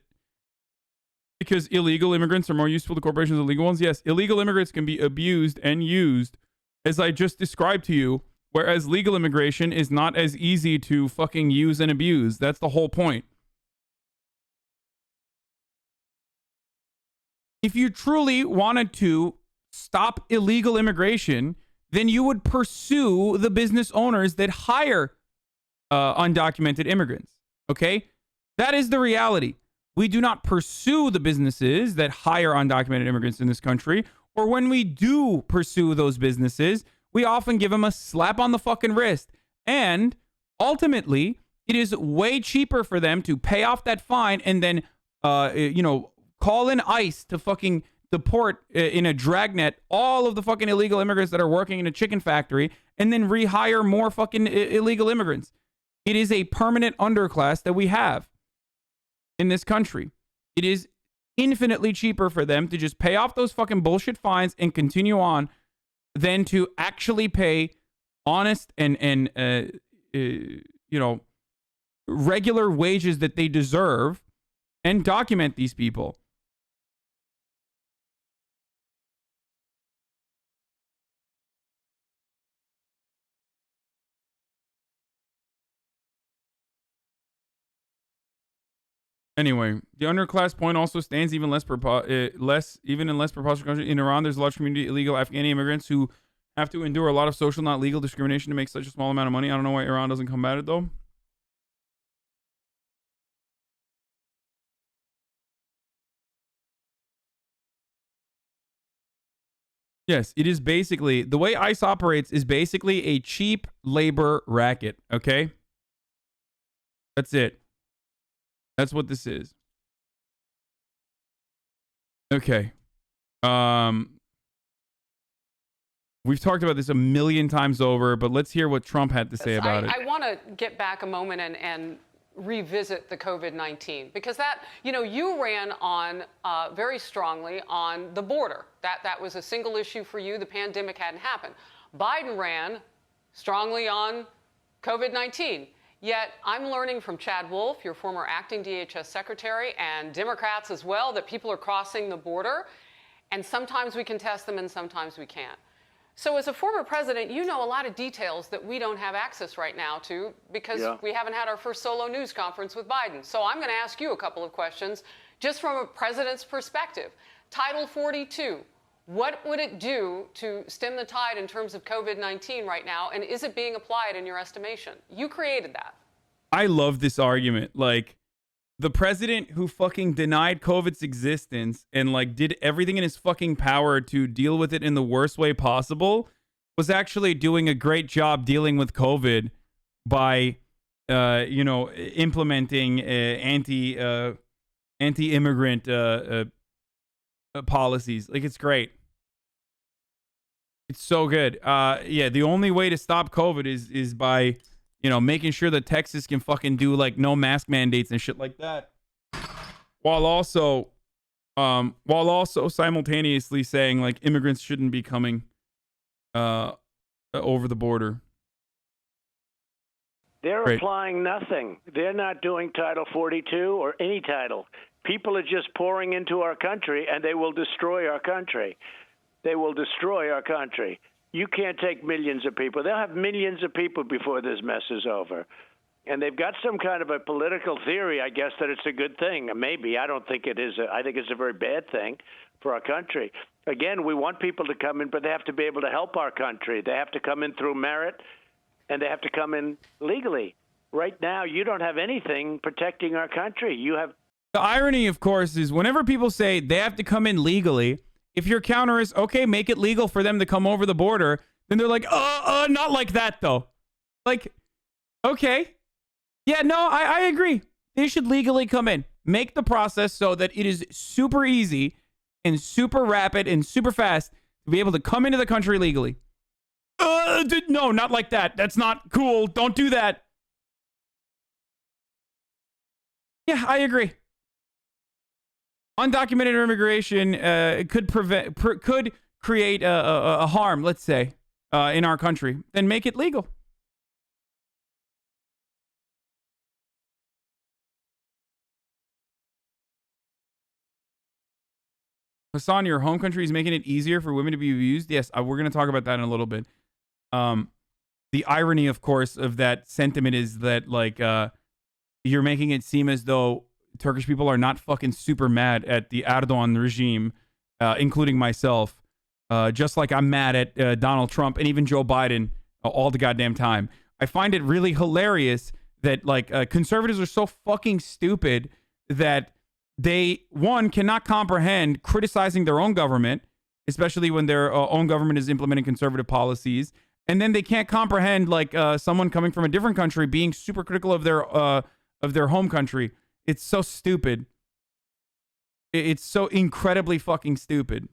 because illegal immigrants are more useful to corporations than legal ones? Yes, illegal immigrants can be abused and used, as I just described to you, whereas legal immigration is not as easy to fucking use and abuse. That's the whole point. If you truly wanted to stop illegal immigration, then you would pursue the business owners that hire undocumented immigrants. Okay? That is the reality. We do not pursue the businesses that hire undocumented immigrants in this country, or when we do pursue those businesses, we often give them a slap on the fucking wrist. And ultimately, it is way cheaper for them to pay off that fine and then, call in ICE to fucking deport in a dragnet all of the fucking illegal immigrants that are working in a chicken factory and then rehire more fucking illegal immigrants. It is a permanent underclass that we have in this country. It is infinitely cheaper for them to just pay off those fucking bullshit fines and continue on than to actually pay honest and regular wages that they deserve and document these people. Anyway, the underclass point also stands even less in less preposterous countries. In Iran, there's a large community of illegal Afghani immigrants who have to endure a lot of social, not legal discrimination to make such a small amount of money. I don't know why Iran doesn't combat it though. Yes, it is basically, the way ICE operates is basically a cheap labor racket, okay? That's it. That's what this is. Okay. We've talked about this a million times over, but let's hear what Trump had to say about it. I want to get back a moment and revisit the COVID-19, because that, you ran on very strongly on the border. That was a single issue for you. The pandemic hadn't happened. Biden ran strongly on COVID-19. Yet I'm learning from Chad Wolf, your former acting DHS secretary, and Democrats as well, that people are crossing the border, and sometimes we can test them and sometimes we can't. So as a former president, you know a lot of details that we don't have access right now to, because we haven't had our first solo news conference with Biden. So I'm going to ask you a couple of questions just from a president's perspective. Title 42, what would it do to stem the tide in terms of COVID-19 right now? And is it being applied in your estimation? You created that. I love this argument. Like, the president who fucking denied COVID's existence and like did everything in his fucking power to deal with it in the worst way possible was actually doing a great job dealing with COVID by, implementing anti-immigrant policies. Like, it's great. It's so good. The only way to stop COVID is by, making sure that Texas can fucking do like no mask mandates and shit like that. While also simultaneously saying like immigrants shouldn't be coming over the border. They're applying nothing. They're not doing Title 42 or any title. People are just pouring into our country, and they will destroy our country. They will destroy our country. You can't take millions of people. They'll have millions of people before this mess is over. And they've got some kind of a political theory, I guess, that it's a good thing. Maybe. I don't think it is. I think it's a very bad thing for our country. Again, we want people to come in, but they have to be able to help our country. They have to come in through merit, and they have to come in legally. Right now, you don't have anything protecting our country. You have. The irony, of course, is whenever people say they have to come in legally, if your counter is, okay, make it legal for them to come over the border, then they're like, not like that, though. Like, okay. Yeah, no, I agree. They should legally come in. Make the process so that it is super easy and super rapid and super fast to be able to come into the country legally. No, not like that. That's not cool. Don't do that. Yeah, I agree. Undocumented immigration could create a harm, let's say, in our country. Then make it legal. Hassan, your home country is making it easier for women to be abused. Yes, we're going to talk about that in a little bit. The irony, of course, of that sentiment is that, like, you're making it seem as though Turkish people are not fucking super mad at the Erdogan regime, including myself, just like I'm mad at Donald Trump and even Joe Biden all the goddamn time. I find it really hilarious that, like, conservatives are so fucking stupid that they, one, cannot comprehend criticizing their own government, especially when their own government is implementing conservative policies. And then they can't comprehend, like, someone coming from a different country being super critical of their home country. It's so stupid. It's so incredibly fucking stupid.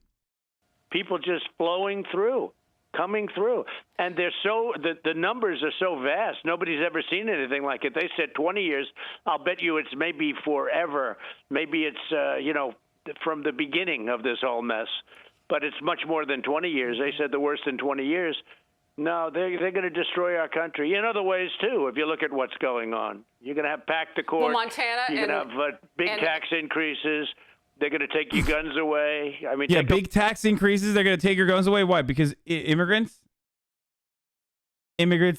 People just flowing through, coming through. And they're so, the numbers are so vast. Nobody's ever seen anything like it. They said 20 years. I'll bet you it's maybe forever. Maybe it's, from the beginning of this whole mess. But it's much more than 20 years. They said the worst in 20 years. No, they're going to destroy our country in other ways, too, if you look at what's going on. You're going to have pack the court. Well, Montana you're going to have big tax increases. They're going to take your guns away. I mean, yeah, big tax increases. They're going to take your guns away. Why? Because immigrants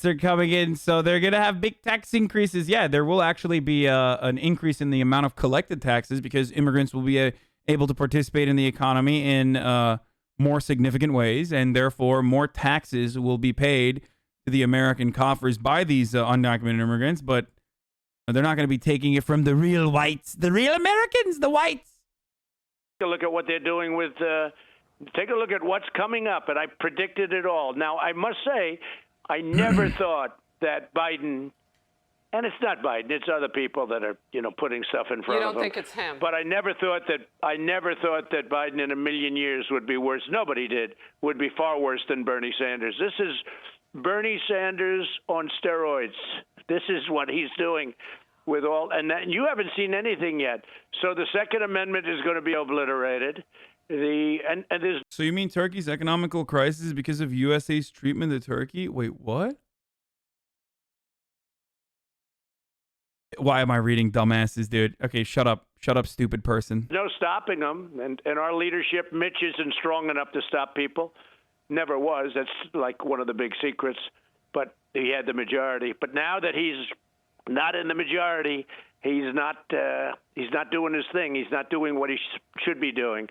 are coming in, so they're going to have big tax increases. Yeah, there will actually be an increase in the amount of collected taxes because immigrants will be able to participate in the economy in more significant ways, and therefore more taxes will be paid to the American coffers by these undocumented immigrants, but they're not going to be taking it from the real whites, the real Americans, the whites. Take a look at what they're doing with, take a look at what's coming up, and I predicted it all. Now, I must say, I never thought that Biden, and it's not Biden, it's other people that are, putting stuff in front of him. You don't think it's him? But I never thought that Biden in a million years would be worse. Nobody did. Would be far worse than Bernie Sanders. This is Bernie Sanders on steroids. This is what he's doing with all, and you haven't seen anything yet. So the Second Amendment is going to be obliterated. So you mean Turkey's economical crisis is because of USA's treatment of Turkey? Wait, what? Why am I reading dumbasses, dude? Okay, shut up, stupid person. No stopping them, and our leadership, Mitch, isn't strong enough to stop people. Never was. That's like one of the big secrets. But he had the majority. But now that he's not in the majority, he's not doing his thing. He's not doing what he should be doing.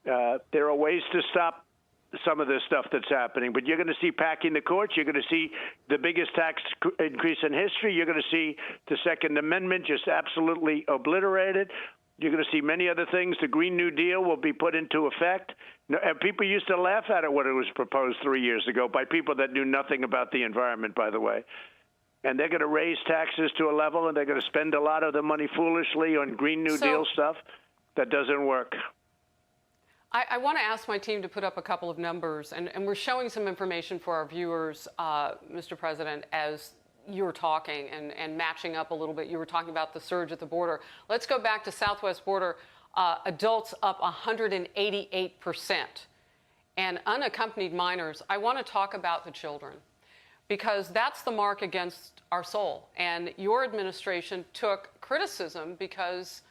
There are ways to stop some of this stuff that's happening, but you're going to see packing the courts. You're going to see the biggest tax increase in history. You're going to see the Second Amendment just absolutely obliterated. You're going to see many other things. The Green New Deal will be put into effect. And people used to laugh at it when it was proposed 3 years ago by people that knew nothing about the environment, by the way. And they're going to raise taxes to a level, and they're going to spend a lot of the money foolishly on Green New Deal stuff that doesn't work. I want to ask my team to put up a couple of numbers, and we're showing some information for our viewers, Mr. President, as you were talking and matching up a little bit. You were talking about the surge at the border. Let's go back to southwest border. Adults up 188%. And unaccompanied minors, I want to talk about the children because that's the mark against our soul. And your administration took criticism because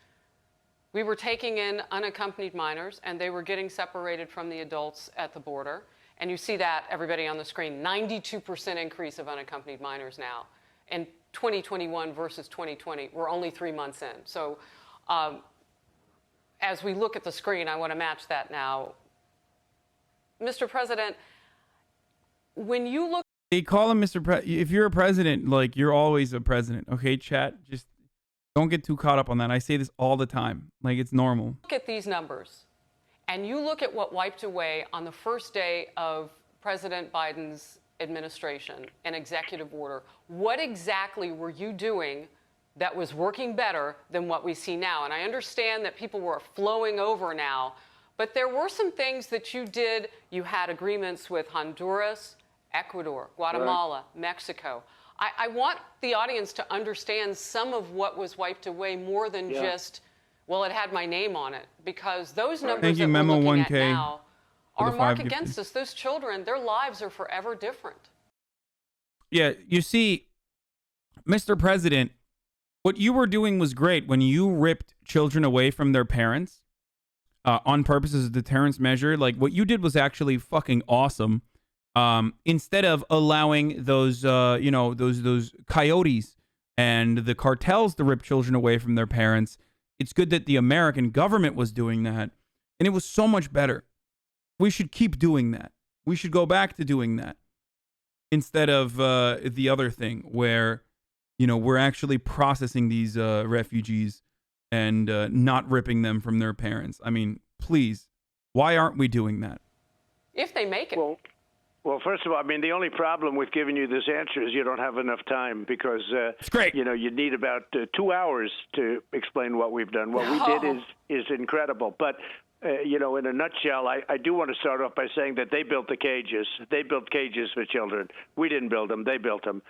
we were taking in unaccompanied minors, and they were getting separated from the adults at the border. And you see that, everybody on the screen, 92% increase of unaccompanied minors now in 2021 versus 2020. We're only 3 months in. So as we look at the screen, I want to match that now. Mr. President, when you look... They call him Mr. If you're a president, like, you're always a president. Okay, chat? Just... don't get too caught up on that. I say this all the time. Like, it's normal. Look at these numbers, and you look at what wiped away on the first day of President Biden's administration, an executive order. What exactly were you doing that was working better than what we see now. And I understand that people were flowing over now, but there were some things that you did. You had agreements with Honduras, Ecuador, Guatemala, Mexico. I want the audience to understand some of what was wiped away more than just, well, it had my name on it, because those numbers that we're looking at now are marked against us. Those children, their lives are forever different. Yeah, you see, Mr. President, what you were doing was great when you ripped children away from their parents on purpose as a deterrence measure. Like, what you did was actually fucking awesome. Instead of allowing those, those coyotes and the cartels to rip children away from their parents, it's good that the American government was doing that. And it was so much better. We should keep doing that. We should go back to doing that instead of the other thing where, we're actually processing these refugees and not ripping them from their parents. I mean, please, why aren't we doing that? If they make it. Well, first of all, I mean, the only problem with giving you this answer is you don't have enough time because, it's great. You need about 2 hours to explain what we've done. What we did is incredible. But, in a nutshell, I do want to start off by saying that they built the cages. They built cages for children. We didn't build them. They built them.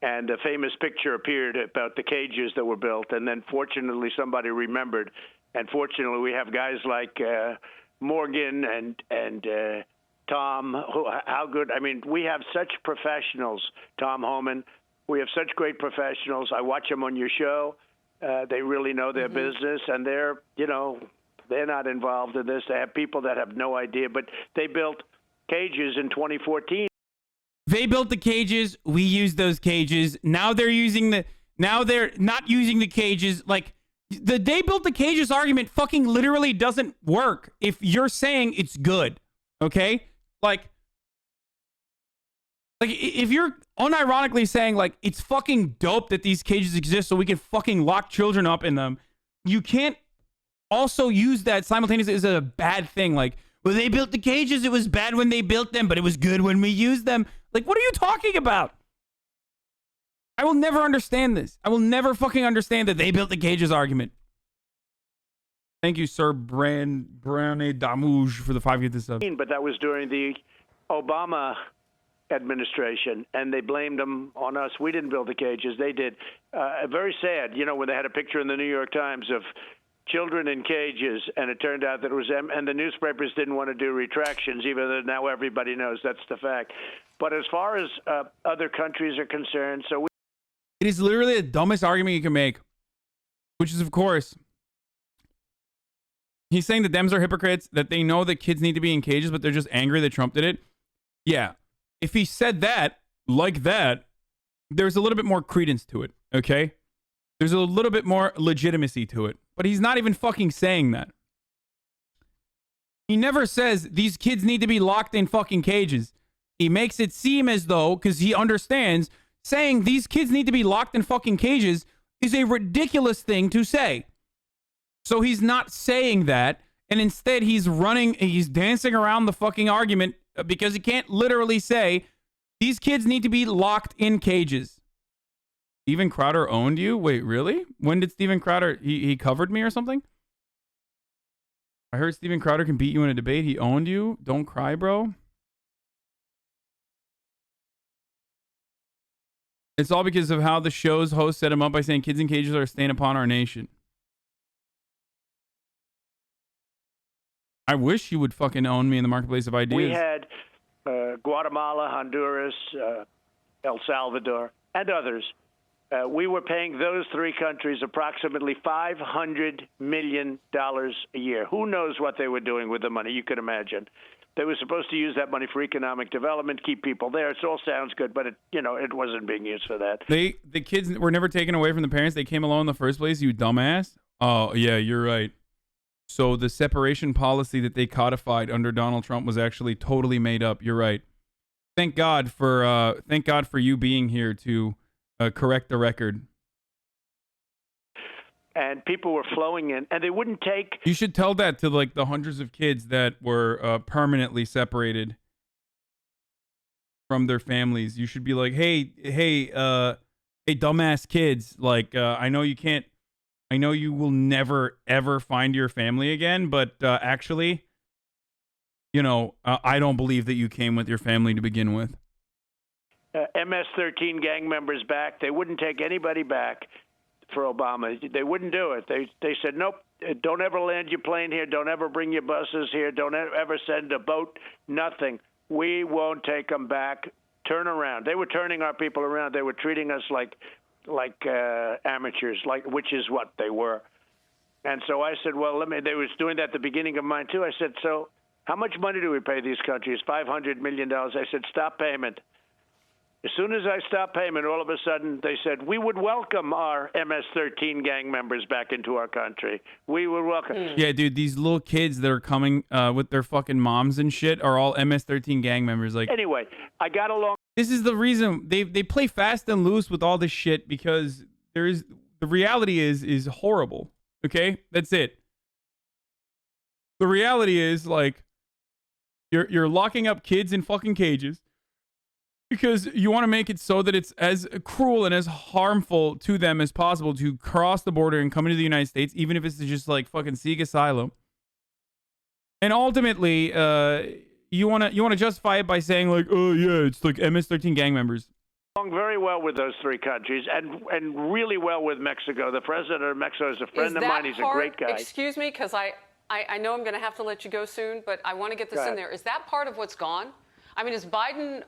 And a famous picture appeared about the cages that were built. And then, fortunately, somebody remembered. And fortunately, we have guys like Morgan and Tom, how good. I mean, we have such professionals, Tom Homan. We have such great professionals. I watch them on your show. They really know their business, and they're not involved in this. They have people that have no idea, but they built cages in 2014. They built the cages. We used those cages. Now they're not using the cages. Like, the they built the cages argument fucking literally doesn't work if you're saying it's good. Okay? Like if you're unironically saying, like, it's fucking dope that these cages exist so we can fucking lock children up in them, you can't also use that simultaneously as a bad thing. Like, well, they built the cages. It was bad when they built them, but it was good when we used them. Like, what are you talking about? I will never understand this. I will never fucking understand that they built the cages argument. Thank you, Sir Brane Damouge, for the 5 sub. But that was during the Obama administration, and they blamed them on us. We didn't build the cages. They did. Very sad, when they had a picture in the New York Times of children in cages, and it turned out that it was them, and the newspapers didn't want to do retractions, even though now everybody knows that's the fact. But as far as other countries are concerned, it is literally the dumbest argument you can make, which is, of course, he's saying the Dems are hypocrites, that they know that kids need to be in cages, but they're just angry that Trump did it. Yeah. If he said that, like that, there's a little bit more credence to it, okay? There's a little bit more legitimacy to it. But he's not even fucking saying that. He never says these kids need to be locked in fucking cages. He makes it seem as though, because he understands, saying these kids need to be locked in fucking cages is a ridiculous thing to say. So he's not saying that, and instead he's dancing around the fucking argument because he can't literally say these kids need to be locked in cages. Steven Crowder owned you? Wait, really? When did Steven Crowder, he covered me or something? I heard Steven Crowder can beat you in a debate. He owned you? Don't cry, bro. It's all because of how the show's host set him up by saying kids in cages are a stain upon our nation. I wish you would fucking own me in the marketplace of ideas. We had Guatemala, Honduras, El Salvador, and others. We were paying those three countries approximately $500 million a year. Who knows what they were doing with the money? You could imagine. They were supposed to use that money for economic development, keep people there. It all sounds good, but it wasn't being used for that. The kids were never taken away from the parents. They came along in the first place, you dumbass. Oh, yeah, you're right. So the separation policy that they codified under Donald Trump was actually totally made up. You're right. Thank God for you being here to correct the record. And people were flowing in, and they wouldn't take... You should tell that to, like, the hundreds of kids that were permanently separated from their families. You should be like, hey, hey, dumbass kids, like, I know you will never, ever find your family again, but actually, I don't believe that you came with your family to begin with. MS-13 gang members back. They wouldn't take anybody back for Obama. They wouldn't do it. They said, nope, don't ever land your plane here. Don't ever bring your buses here. Don't ever send a boat. Nothing. We won't take them back. Turn around. They were turning our people around. They were treating us like amateurs, which is what they were. And so I said, well, they was doing that at the beginning of mine too. I said, so how much money do we pay these countries? $500 million. I said, stop payment. As soon as I stopped payment, all of a sudden they said, we would welcome our MS-13 gang members back into our country. We would welcome. Yeah, dude, these little kids that are coming with their fucking moms and shit are all MS-13 gang members. Like, anyway, I got along. This is the reason they play fast and loose with all this shit, because the reality is horrible. Okay, that's it. The reality is, like, you're locking up kids in fucking cages because you want to make it so that it's as cruel and as harmful to them as possible to cross the border and come into the United States, even if it's to just like fucking seek asylum. And ultimately, you want to justify it by saying like, oh yeah, it's like MS-13 gang members. Very well with those three countries, and really well with Mexico. The president of Mexico is a friend of mine. He's a great guy. Excuse me, because I know I'm going to have to let you go soon, but I want to get this in there. Is that part of what's gone? I mean, is Biden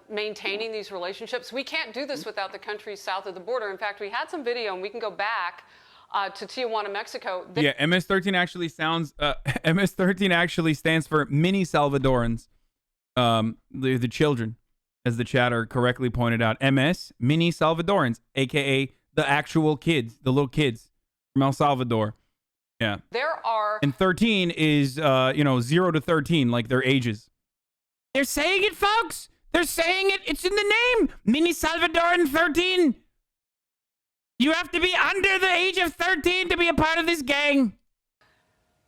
maintaining these relationships? We can't do this without the countries south of the border. In fact, we had some video, and we can go back to Tijuana, Mexico. Yeah, MS-13 actually MS-13 actually stands for mini Salvadorans, the children, as the chatter correctly pointed out. MS, mini Salvadorans, aka the actual kids, the little kids from El Salvador. Yeah. There are. And 13 is 0 to 13, like their ages. They're saying it, folks. They're saying it. It's in the name. Mini Salvadoran 13. You have to be under the age of 13 to be a part of this gang.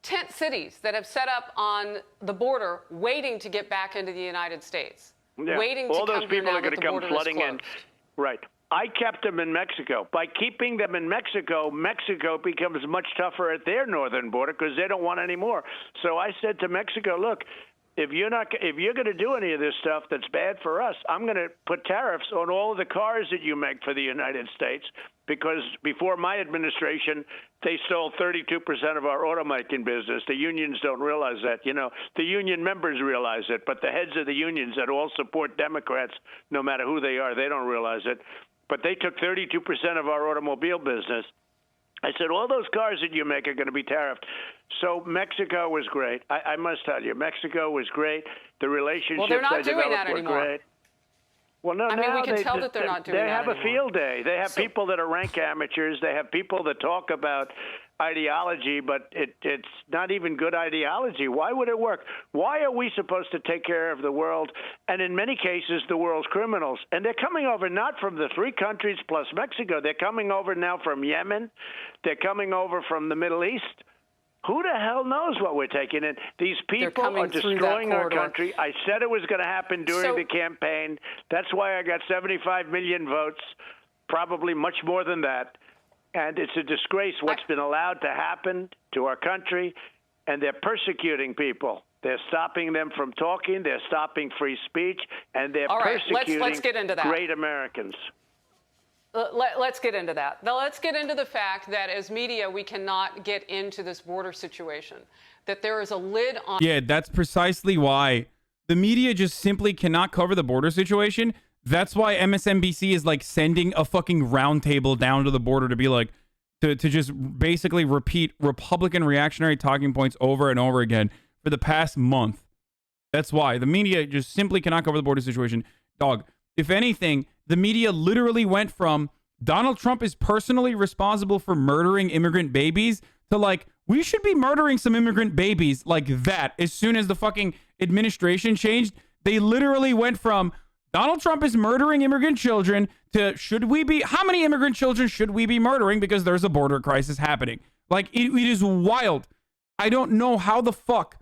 Tent cities that have set up on the border waiting to get back into the United States. Yeah. Waiting all to those come people here are going to come flooding in. Right. I kept them in Mexico. By keeping them in Mexico, Mexico becomes much tougher at their northern border because they don't want any more. So I said to Mexico, look, if you're going to do any of this stuff that's bad for us, I'm going to put tariffs on all of the cars that you make for the United States, because before my administration, they stole 32% of our automaking business. The unions don't realize that. The union members realize it, but the heads of the unions that all support Democrats, no matter who they are, they don't realize it. But they took 32% of our automobile business. I said, all those cars that you make are going to be tariffed. So Mexico was great. I must tell you, Mexico was great. The relationships I developed were great. Well, no, I mean, we can tell that they're not doing that anymore. They have a field day. They have people that are rank amateurs. They have people that talk about ideology, but it's not even good ideology. Why would it work? Why are we supposed to take care of the world, and in many cases, the world's criminals? And they're coming over not from the three countries plus Mexico. They're coming over now from Yemen. They're coming over from the Middle East. Who the hell knows what we're taking in? These people are destroying our country. I said it was going to happen during the campaign. That's why I got 75 million votes, probably much more than that. And it's a disgrace what's been allowed to happen to our country, and they're persecuting people. They're stopping them from talking. They're stopping free speech, and they're persecuting let's get into that. Great Americans. Let's get into that. Now, let's get into the fact that as media, we cannot get into this border situation, that there is a lid on. Yeah, that's precisely why the media just simply cannot cover the border situation. That's why MSNBC is like sending a fucking roundtable down to the border to be like, to just basically repeat Republican reactionary talking points over and over again for the past month. That's why the media just simply cannot cover the border situation. Dog, if anything, the media literally went from Donald Trump is personally responsible for murdering immigrant babies to like, we should be murdering some immigrant babies like that. As soon as the fucking administration changed, they literally went from Donald Trump is murdering immigrant children to how many immigrant children should we be murdering because there's a border crisis happening? Like, it is wild. I don't know how the fuck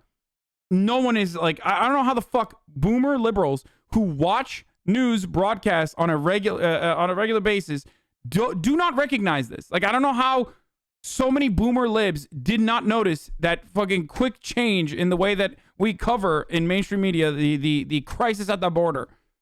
no one is like, I don't know how the fuck boomer liberals who watch news broadcasts on a regular basis do not recognize this. Like, I don't know how so many boomer libs did not notice that fucking quick change in the way that we cover in mainstream media the crisis at the border.